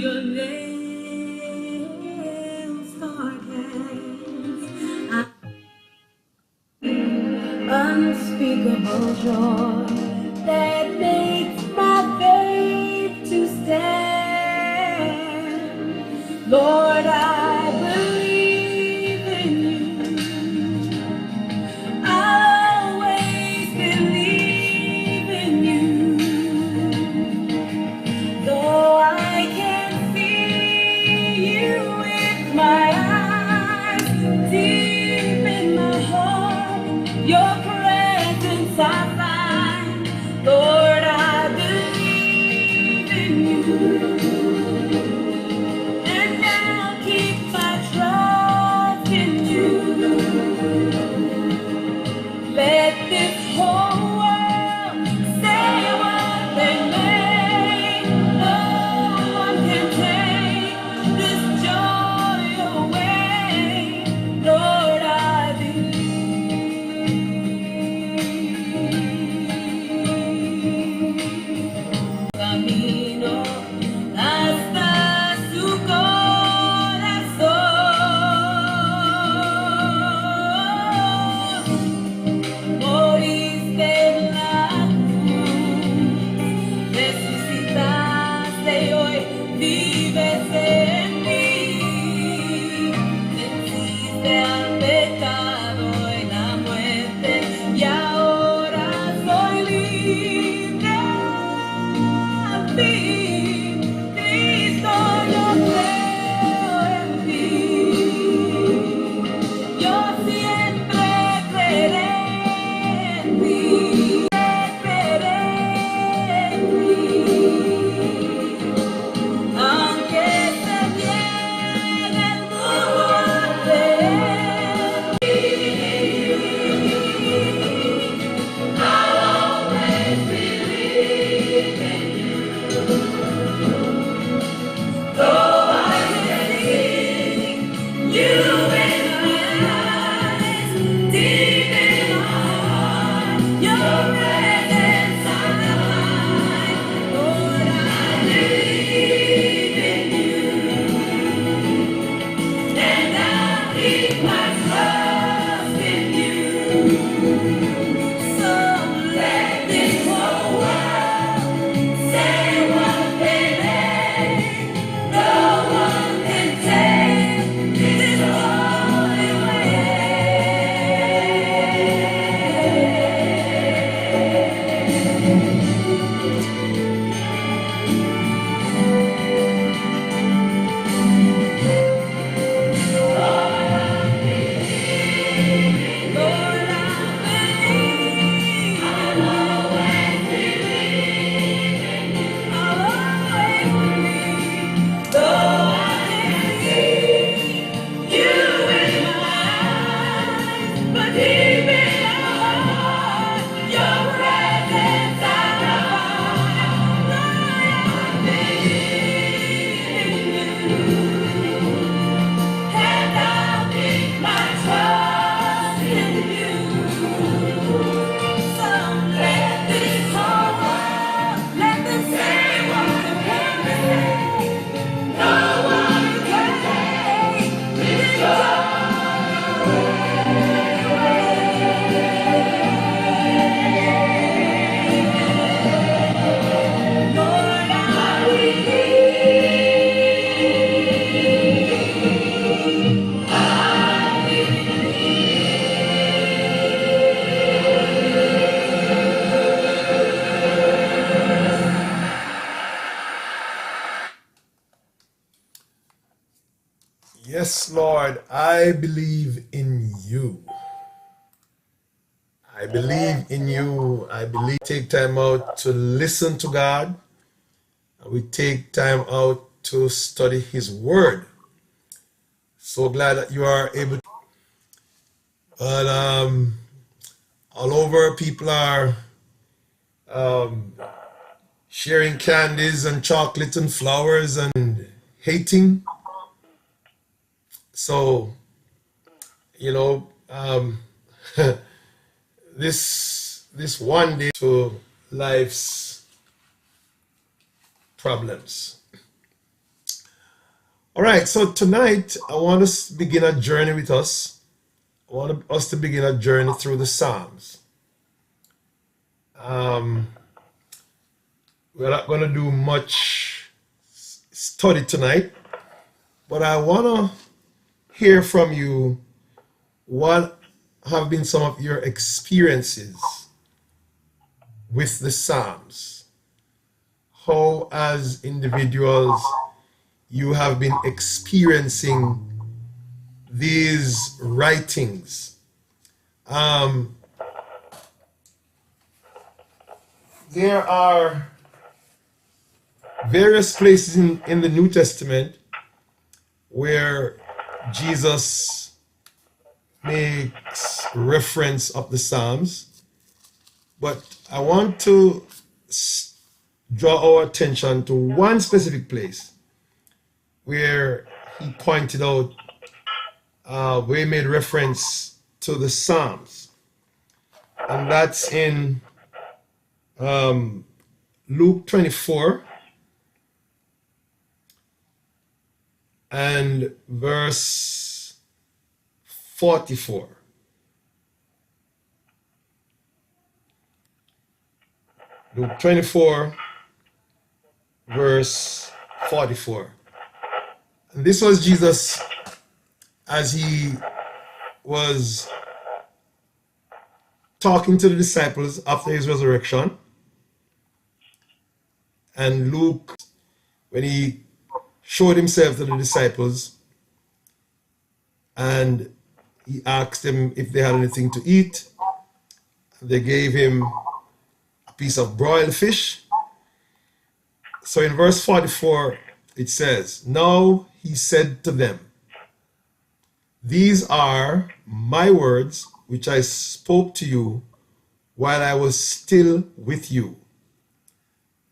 your nail-scarred hands. Unspeakable joy that makes my faith to stand. Lord, I believe in you. I'll always believe in you. Though I can't see you with my eyes, deep in my heart, your presence I find. Lord, I believe in you, and I'll keep my trust in you. Let this whole world say what they may. No one can take this joy away. Lord, I believe. Camino hasta su corazón. Moriste en la cruz, resucitaste y hoy vives en mí. Venciste al pecado y la muerte, y ahora soy libre al fin. Cristo, yo creo en ti. Yo siempre creeré en ti, creeré en ti. Aunque se niegue el mundo a creer, I'll always believe in you. Though I can see you in my eyes, deep in my heart, your presence I find. Lord, I believe in you, and I'll keep my trust in you. So let this whole world say what they may. No one can take this joy away. Lord, I believe. I'll always believe. I'll always believe. Though I can't see you in my eyes, but deep in my heart, your presence I find. Lord, I believe in you, and I'll keep my trust in you. So let this whole world, let them say what they want to say. No one can take this joy away. Lord, I believe. I Yes, Lord, I believe in you. I believe in you. I believe. Take time out to listen to God. We take time out to study His Word. So glad that you are able to. But all over, people are sharing candies and chocolate and flowers and hating. So, you know, this one day to life's problems. All right, so tonight I want us to begin a journey with us. I want us to begin a journey through the Psalms. Um, we're not going to do much study tonight, but I want to hear from you what have been some of your experiences with the Psalms. How, as individuals, you have been experiencing these writings. There are various places in the New Testament where Jesus makes reference of the Psalms, but I want to draw our attention to one specific place where he pointed out, where he made reference to the Psalms, and that's in Luke 24 and verse 44. Luke 24, verse 44. And this was Jesus as he was talking to the disciples after his resurrection. And Luke, when he showed himself to the disciples and he asked them if they had anything to eat, they gave him a piece of broiled fish. So in verse 44, it says, "Now he said to them, these are my words which I spoke to you while I was still with you,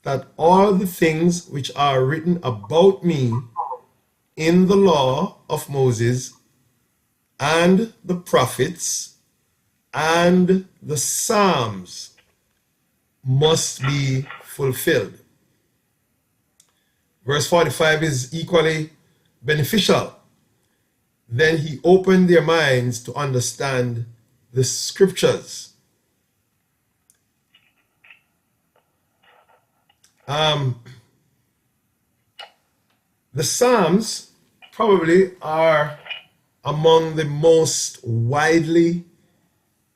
that all the things which are written about me in the law of Moses and the prophets and the Psalms must be fulfilled." Verse 45 is equally beneficial. Then he opened their minds to understand the scriptures. The Psalms probably are among the most widely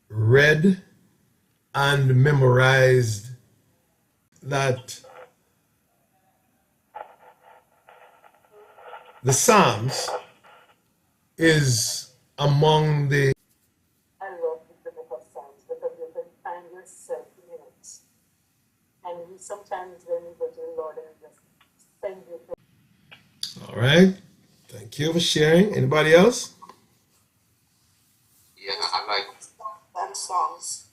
read and memorized, that the Psalms is among the... I love the book of Psalms because you can find yourself in it. And we sometimes when we go to the Lord and just send you to... All right. Thank you for sharing. Anybody else? Yeah, I like them songs.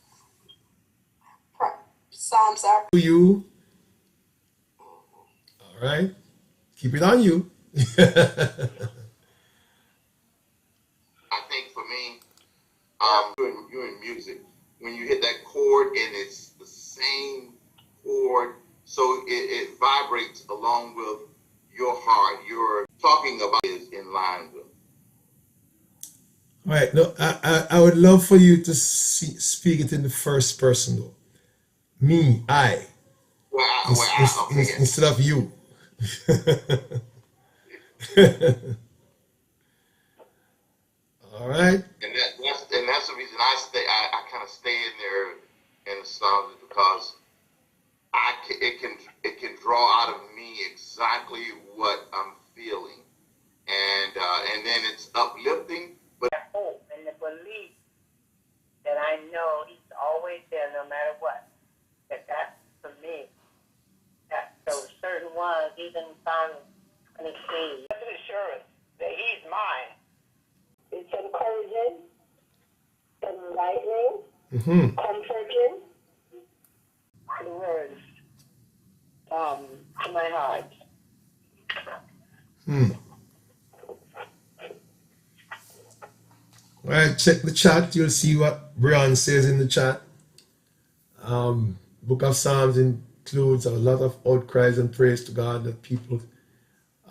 Psalms are To you. All right. Keep it on you. I think for me, you're in music. When you hit that chord and it's the same chord, so it vibrates along with your heart. You're talking about is in line with. All right. No, I would love for you to speak it in the first person, though. Me, I, Okay, yes. instead of you. All right. And that's the reason I kind of stay in there in the Psalms, because it can draw out of me exactly what I'm feeling, and then it's uplifting. But hope and the belief that I know He's always there no matter what. That's for me. That's those certain ones, even Psalm 23. That's an assurance that He's mine. It's encouraging, enlightening, comforting. The words to my heart. All right, check the chat. You'll see what Brian says in the chat. Book of Psalms includes a lot of outcries and praise to God that people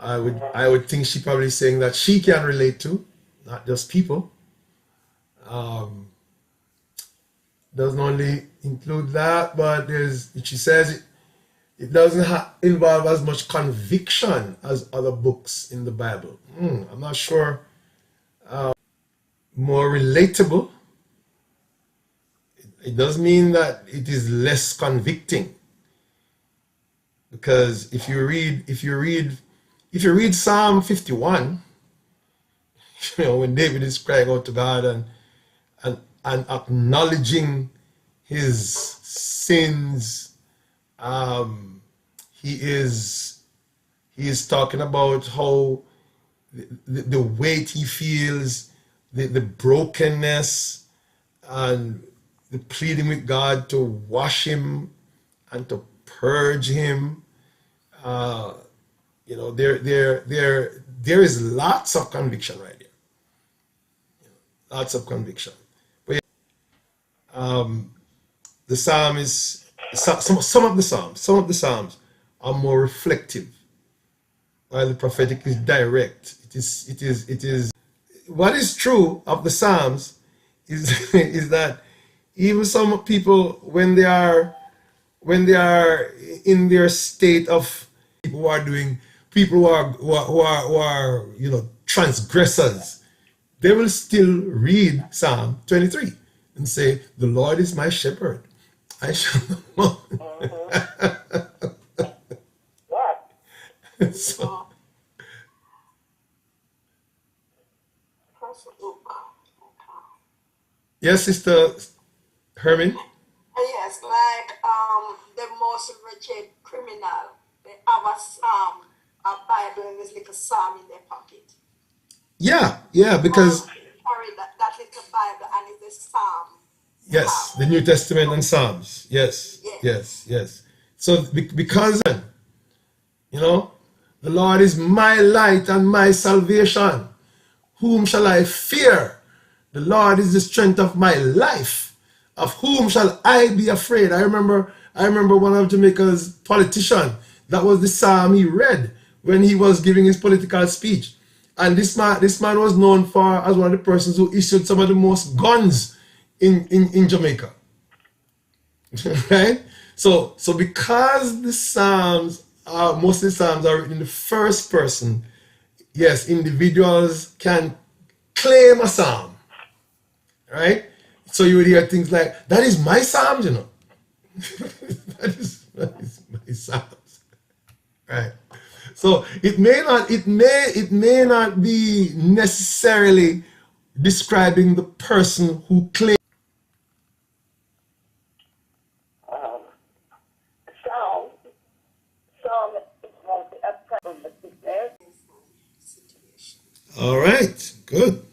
I would think she probably saying that she can relate to, not just people. Doesn't only include that, but she says it doesn't involve as much conviction as other books in the Bible. I'm not sure. More relatable. It does mean that it is less convicting, because if you read Psalm 51, when David is crying out to God and acknowledging his sins, he is talking about how the weight he feels, the brokenness, and the pleading with God to wash him and to purge him. There is lots of conviction right here. Lots of conviction. But the psalm is some of the psalms are more reflective, while the prophetic is direct. It is what is true of the psalms is is that even some people, when they are in their state of people who are transgressors, they will still read Psalm 23 and say, "The Lord is my shepherd, I shall not want." Yes. So, yes, Sister Herman. Yes, like the most wretched criminal, they have a Bible and this little psalm in their pocket. Yeah, because Carry that little Bible and it's a psalm. yes, the New Testament and Psalms. Yes, Yes. yes. So because the Lord is my light and my salvation. Whom shall I fear? The Lord is the strength of my life. Of whom shall I be afraid? I remember one of Jamaica's politician. That was the psalm he read when he was giving his political speech. And this man was known as one of the persons who issued some of the most guns in Jamaica. Right? So because the psalms most of the psalms are written in the first person, yes, individuals can claim a psalm. Right? So you would hear things like, "That is my psalm, that is my psalms." Right? So it may not be necessarily describing the person who claims. Psalm is mostly a prayer, but there's Situation. All right, good.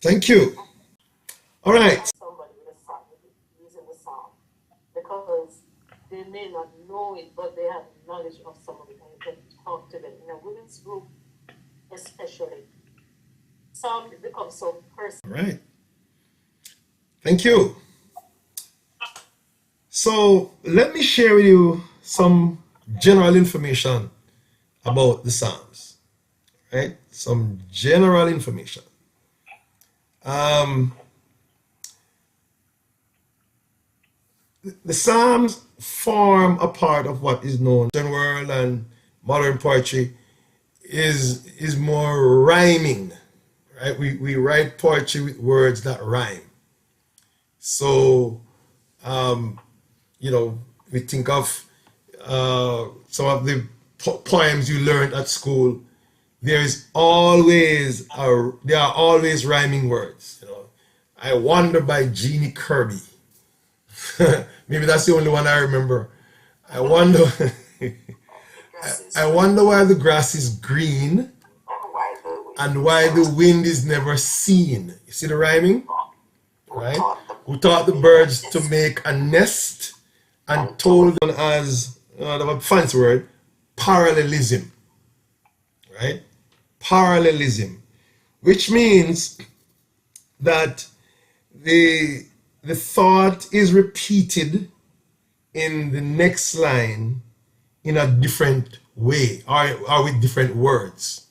Thank you. All right. Somebody with a psalm, using the psalm, because they may not know it, but they have knowledge of some of it, and you can talk to them. In a women's group, especially, psalm becomes so personal. All right. Thank you. So let me share with you some general information about the Psalms. Right? Some general information. The Psalms form a part of what is known in the world, and modern poetry is more rhyming. Right? We write poetry with words that rhyme. So we think of some of the poems you learned at school. There are always rhyming words. I Wonder by Jeannie Kirby. Maybe that's the only one I remember. I wonder I wonder why the grass is green and why the wind is never seen. You see the rhyming? Right? Who taught the birds to make a nest and told them as a fancy word, parallelism. Right? Parallelism. Which means that the thought is repeated in the next line in a different way or with different words.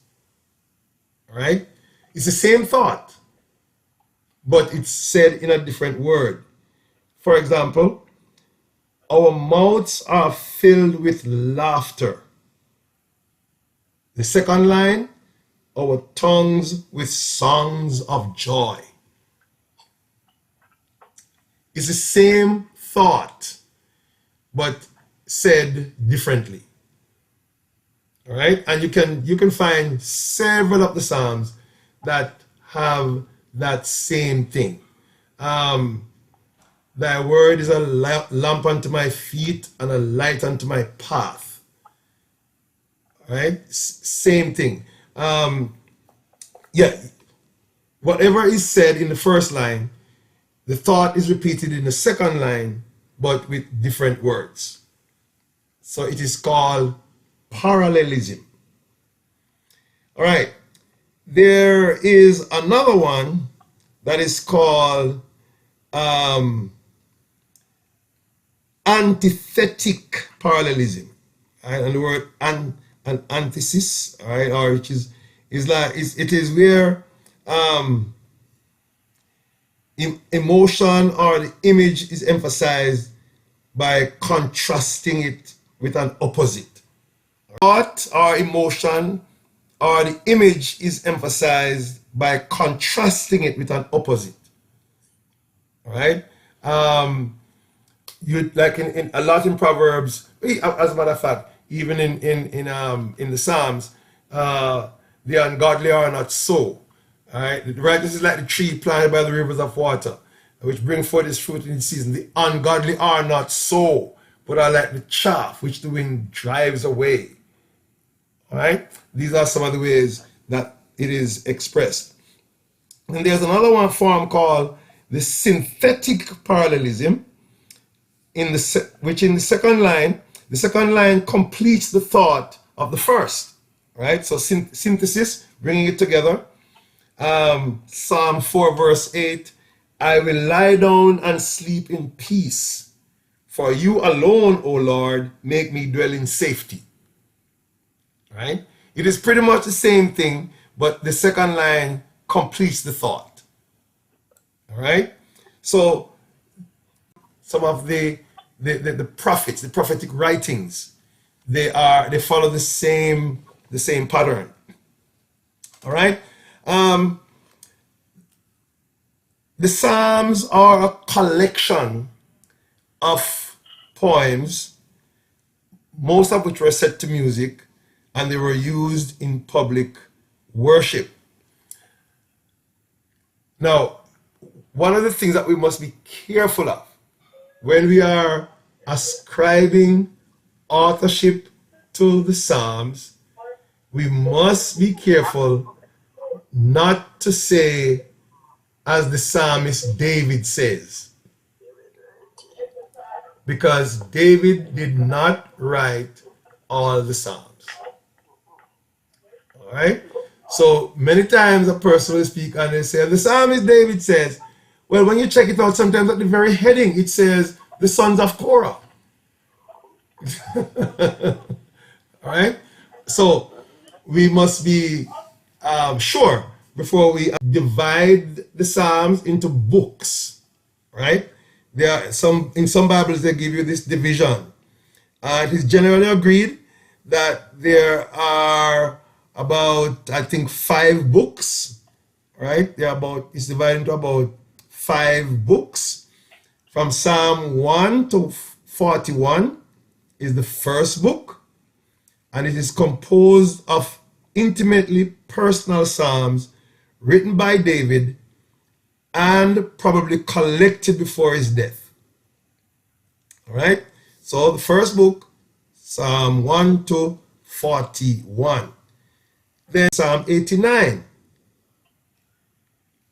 All right? It's the same thought, but it's said in a different word. For example, our mouths are filled with laughter. The second line, our tongues with songs of joy. It's the same thought, but said differently. All right? And you can find several of the Psalms that have that same thing. Thy word is a lamp unto my feet and a light unto my path. All right? Same thing. Yeah, whatever is said in the first line, the thought is repeated in the second line, but with different words. So it is called parallelism. All right. There is another one that is called antithetic parallelism. Right? And the word an antithesis, all right, or which is like it is where emotion or the image is emphasized by contrasting it with an opposite. Thought or emotion or the image is emphasized by contrasting it with an opposite. All right? You like in a lot in Proverbs, as a matter of fact, even in the Psalms, the ungodly are not so. All right, the righteous is like the tree planted by the rivers of water, which bring forth its fruit in its season. The ungodly are not so, but are like the chaff which the wind drives away. All right, these are some of the ways that it is expressed. And there's another one form called the synthetic parallelism, which in the second line completes the thought of the first. Right, so synthesis, bringing it together. Psalm 4 verse 8, I will lie down and sleep in peace. For you alone, O Lord, make me dwell in safety. Right? It is pretty much the same thing, but the second line completes the thought. All right? So some of the prophets, the prophetic writings, they follow the same pattern. All right? The Psalms are a collection of poems, most of which were set to music, and they were used in public worship. Now, one of the things that we must be careful of when we are ascribing authorship to the Psalms, we must be careful not to say, as the psalmist David says, because David did not write all the Psalms. All right? So many times a person will speak and they say, the psalmist David says, well, when you check it out, sometimes at the very heading, it says, the sons of Korah. All right? So we must be sure before we divide the Psalms into books, right? There are in some Bibles they give you this division. It is generally agreed that there are about, I think, 5 books, right? It's divided into about 5 books. From Psalm 1 to 41 is the first book, and it is composed of intimately personal psalms written by David and probably collected before his death. All right? So the first book, Psalm 1 to 41. Then Psalm 89.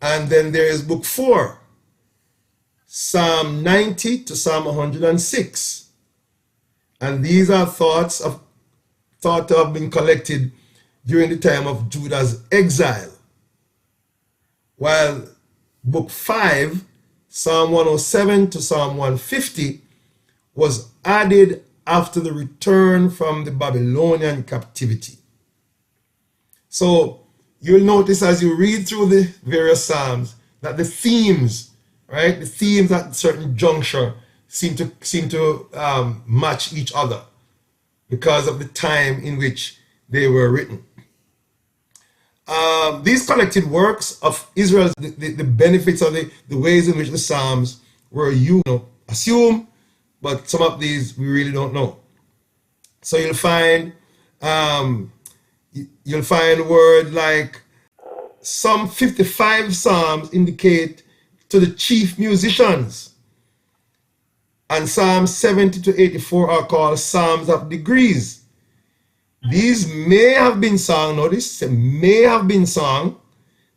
And then there is book 4, Psalm 90 to Psalm 106. And these are thought to have been collected during the time of Judah's exile. While book 5, Psalm 107 to Psalm 150, was added after the return from the Babylonian captivity. So you'll notice as you read through the various Psalms that the themes, right, the themes at certain juncture seem to match each other because of the time in which they were written. These collected works of Israel's the benefits of the ways in which the Psalms were assumed, but some of these we really don't know. So you'll find word like some 55 Psalms indicate to the chief musicians, and Psalms 70 to 84 are called Psalms of degrees. These may have been sung, notice, may have been sung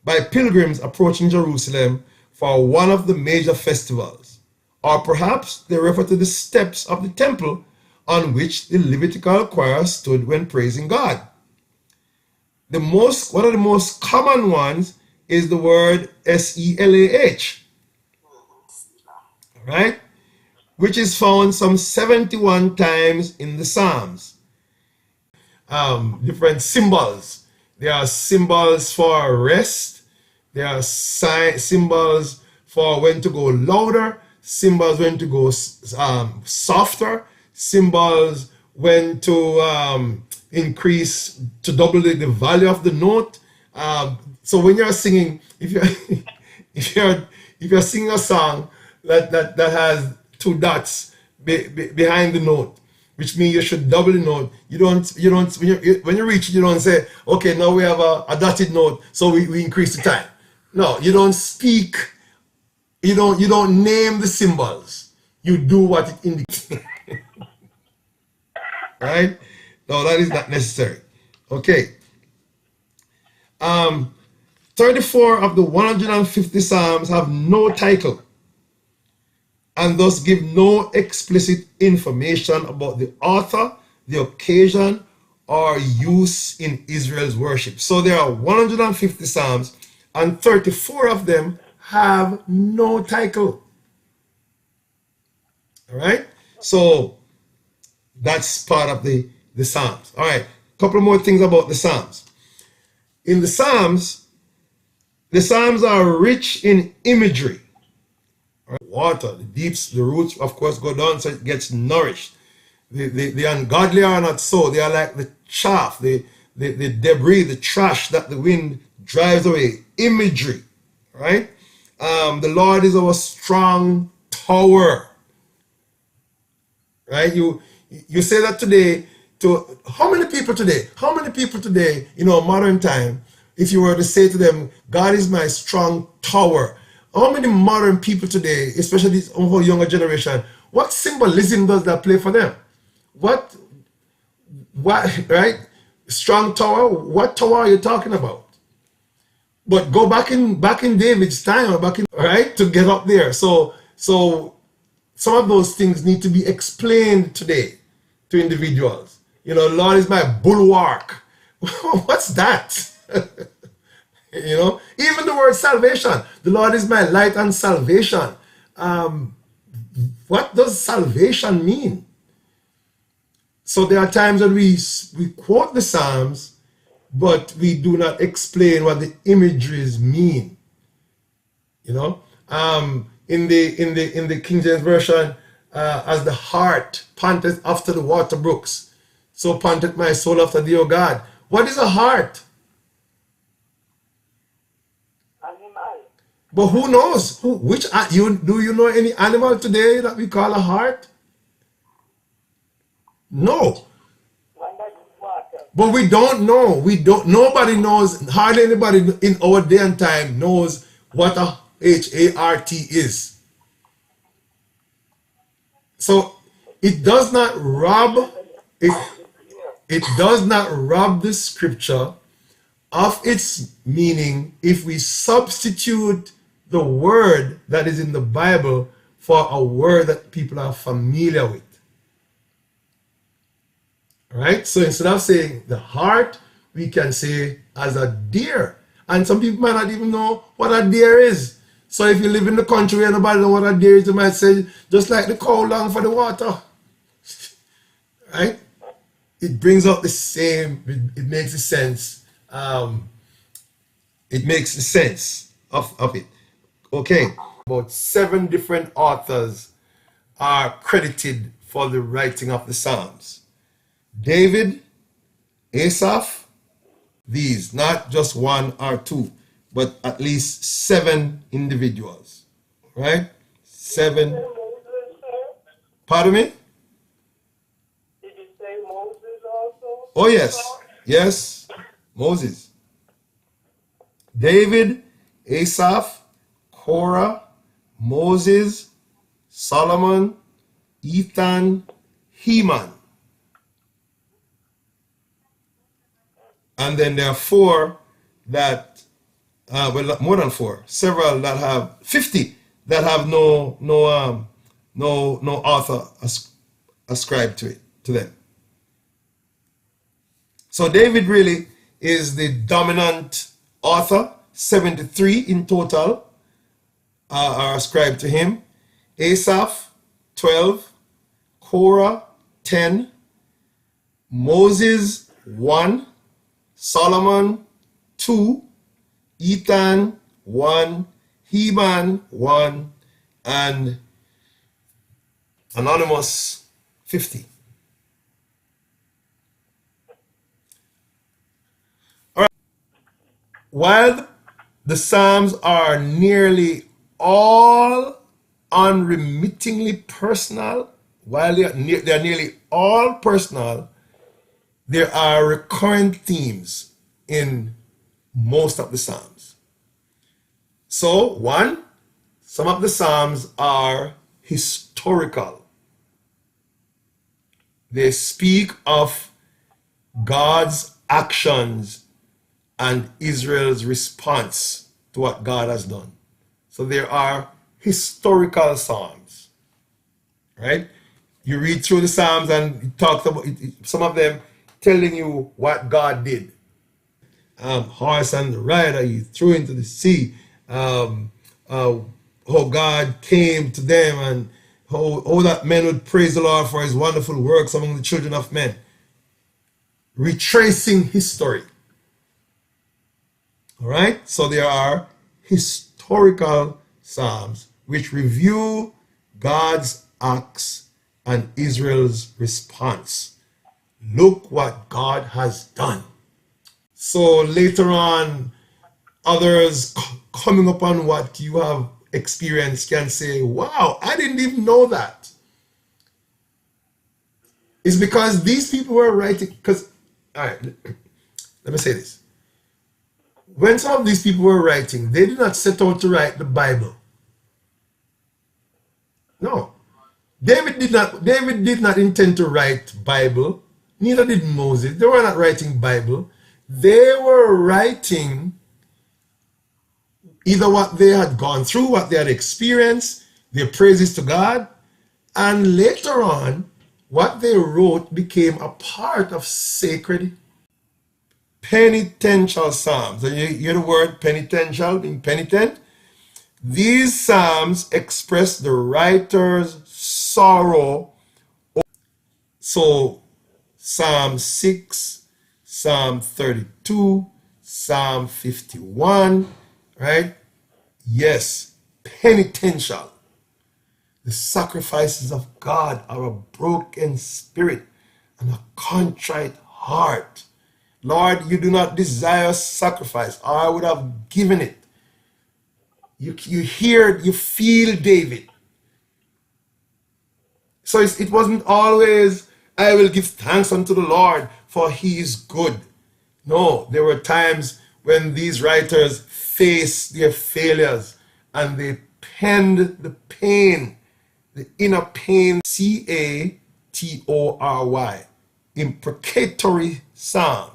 by pilgrims approaching Jerusalem for one of the major festivals. Or perhaps they refer to the steps of the temple on which the Levitical choir stood when praising God. One of the most common ones is the word Selah, right? Which is found some 71 times in the Psalms. Different symbols. There are symbols for rest. There are symbols for when to go louder, symbols when to go softer, symbols when to increase, to double the value of the note. So when you're singing, if you're singing a song that has two dots behind the note, which means you should double the note. You don't when you reach it, you don't say, okay, now we have a dotted note, so we increase the time. No, you don't speak, you don't name the symbols. You do what it indicates. Right? No, that is not necessary. Okay. 34 of the 150 Psalms have no title, and thus give no explicit information about the author, the occasion, or use in Israel's worship. So there are 150 Psalms, and 34 of them have no title. All right? So that's part of the Psalms. All right, a couple more things about the Psalms. In the Psalms are rich in imagery. Water, the deeps, the roots, of course, go down so it gets nourished. The ungodly are not so. They are like the chaff, the debris, the trash that the wind drives away. Imagery, right? The Lord is our strong tower, right? You say that today to how many people today, modern time, if you were to say to them, God is my strong tower, how many modern people today, especially this whole younger generation, what symbolism does that play for them? What, right? Strong tower, what tower are you talking about? But go back in David's time, right, to get up there. So some of those things need to be explained today to individuals. Lord is my bulwark. What's that? Even the word salvation. The Lord is my light and salvation. What does salvation mean? So there are times when we quote the Psalms, but we do not explain what the imageries mean. In the King James Version, as the hart panteth after the water brooks, so panteth my soul after thee, O God. What is a hart? But who knows? Do you know any animal today that we call a hart? No. But we don't know. Nobody knows, hardly anybody in our day and time knows what a HART is. So it does not rob the scripture of its meaning if we substitute the word that is in the Bible for a word that people are familiar with. Right? So instead of saying the heart, we can say as a deer. And some people might not even know what a deer is. So if you live in the country and nobody knows what a deer is, you might say, just like the cow long for the water. right? It brings out the same, it makes the sense. It makes the sense of it. Okay, about 7 different authors are credited for the writing of the Psalms. David, Asaph, these, not just 1 or 2, but at least 7 individuals, right? 7. Moses, sir? Pardon me? Did you say Moses also? Oh, yes. Yes. Moses. David, Asaph, Korah, Moses, Solomon, Ethan, Heman. And then there are 4 that, well, more than 4, several that have 50 that have no author ascribed to them. So David really is the dominant author. 73 in total are ascribed to him. Asaph, 12. Korah, 10. Moses, 1. Solomon, 2. Ethan, 1. Heman, 1. And Anonymous, 50. All right. While the Psalms are nearly all unremittingly personal, while they are nearly all personal, there are recurrent themes in most of the Psalms. So, 1, some of the Psalms are historical. They speak of God's actions and Israel's response to what God has done. So there are historical Psalms, right? You read through the Psalms and it talks about some of them telling you what God did. Horse and the rider you threw into the sea. How God came to them and how that men would praise the Lord for his wonderful works among the children of men. Retracing history. All right? So there are historical Psalms which review God's acts and Israel's response. Look what God has done. So later on, others coming upon what you have experienced can say, wow, I didn't even know that. It's because these people were writing, because, all right, let me say this. When some of these people were writing, they did not set out to write the Bible. No. David did not intend to write Bible. Neither did Moses. They were not writing Bible. They were writing either what they had gone through, what they had experienced, their praises to God, and later on, what they wrote became a part of sacred penitential psalms. And you hear the word penitential, being penitent? These psalms express the writer's sorrow. So, Psalm 6, Psalm 32, Psalm 51, right? Yes, penitential. The sacrifices of God are a broken spirit and a contrite heart. Lord, you do not desire sacrifice, or I would have given it. You hear, you feel David. So it wasn't always, I will give thanks unto the Lord, for he is good. No, there were times when these writers faced their failures and they penned the pain, the inner pain, Catory, imprecatory psalm.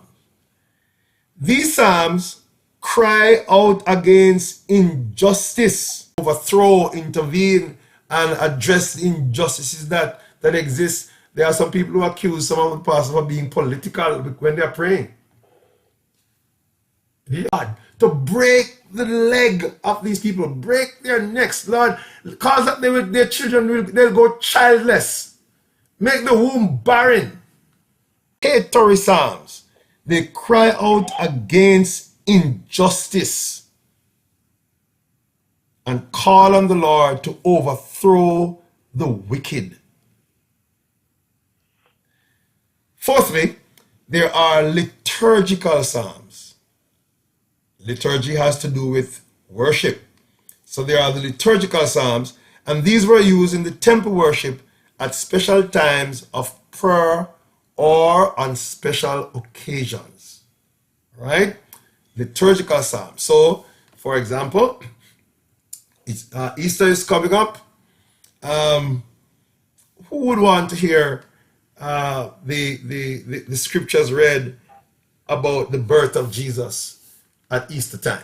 These psalms cry out against injustice, overthrow, intervene, and address the injustices that exist. There are some people who accuse some of the pastors of being political when they are praying. God, to break the leg of these people, break their necks, Lord, cause that their children they'll go childless, make the womb barren. imprecatory psalms. They cry out against injustice and call on the Lord to overthrow the wicked. Fourthly, there are liturgical psalms. Liturgy has to do with worship. So there are the liturgical psalms, and these were used in the temple worship at special times of prayer or on special occasions. Right? Liturgical psalms. So, for example, Easter is coming up. Who would want to hear the scriptures read about the birth of Jesus at Easter time?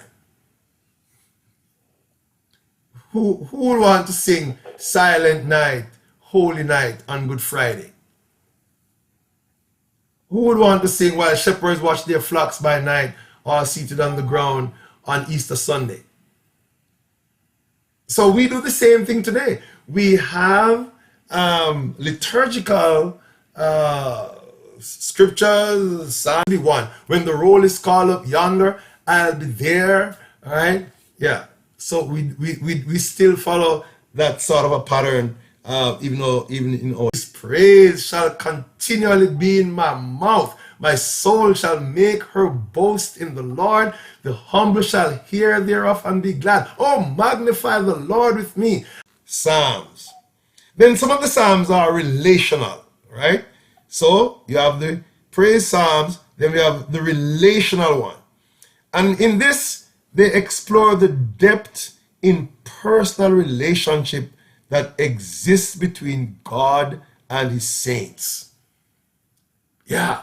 Who would want to sing Silent Night, Holy Night on Good Friday? Who would want to sing while shepherds watch their flocks by night, all seated on the ground on Easter Sunday? So we do the same thing today. We have liturgical scriptures. Psalm 1. When the roll is called up yonder, I'll be there. All right? Yeah. So we still follow that sort of a pattern, even in our praise shall continually be in my mouth. My soul shall make her boast in the Lord. The humble shall hear thereof and be glad. Oh, magnify the Lord with me. Psalms. Then some of the psalms are relational, right? So you have the praise psalms, then we have the relational one. And in this, they explore the depth in personal relationship that exists between God and his saints. Yeah,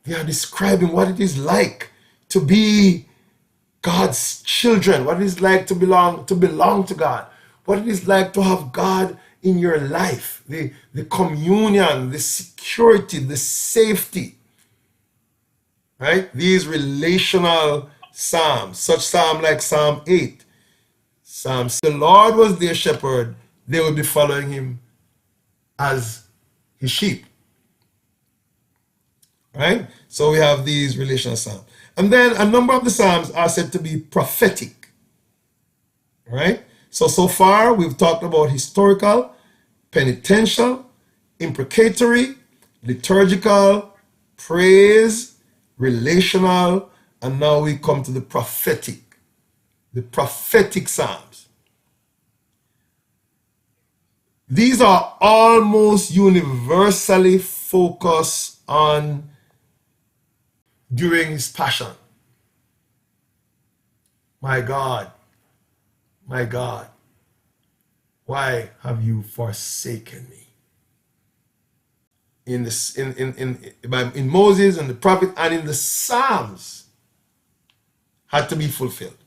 they are describing what it is like to be God's children, what it is like to belong to God, what it is like to have God in your life, the communion, the security, the safety. Right? These relational psalms, such psalm like Psalm 8. Psalms, the Lord was their shepherd, they would be following him as his sheep. Right? So we have these relational psalms. And then a number of the psalms are said to be prophetic. Right? So far we've talked about historical, penitential, imprecatory, liturgical, praise, relational, and now we come to the prophetic psalms. These are almost universally focused on during his passion. My God, why have you forsaken me? In Moses and the prophet and in the Psalms had to be fulfilled.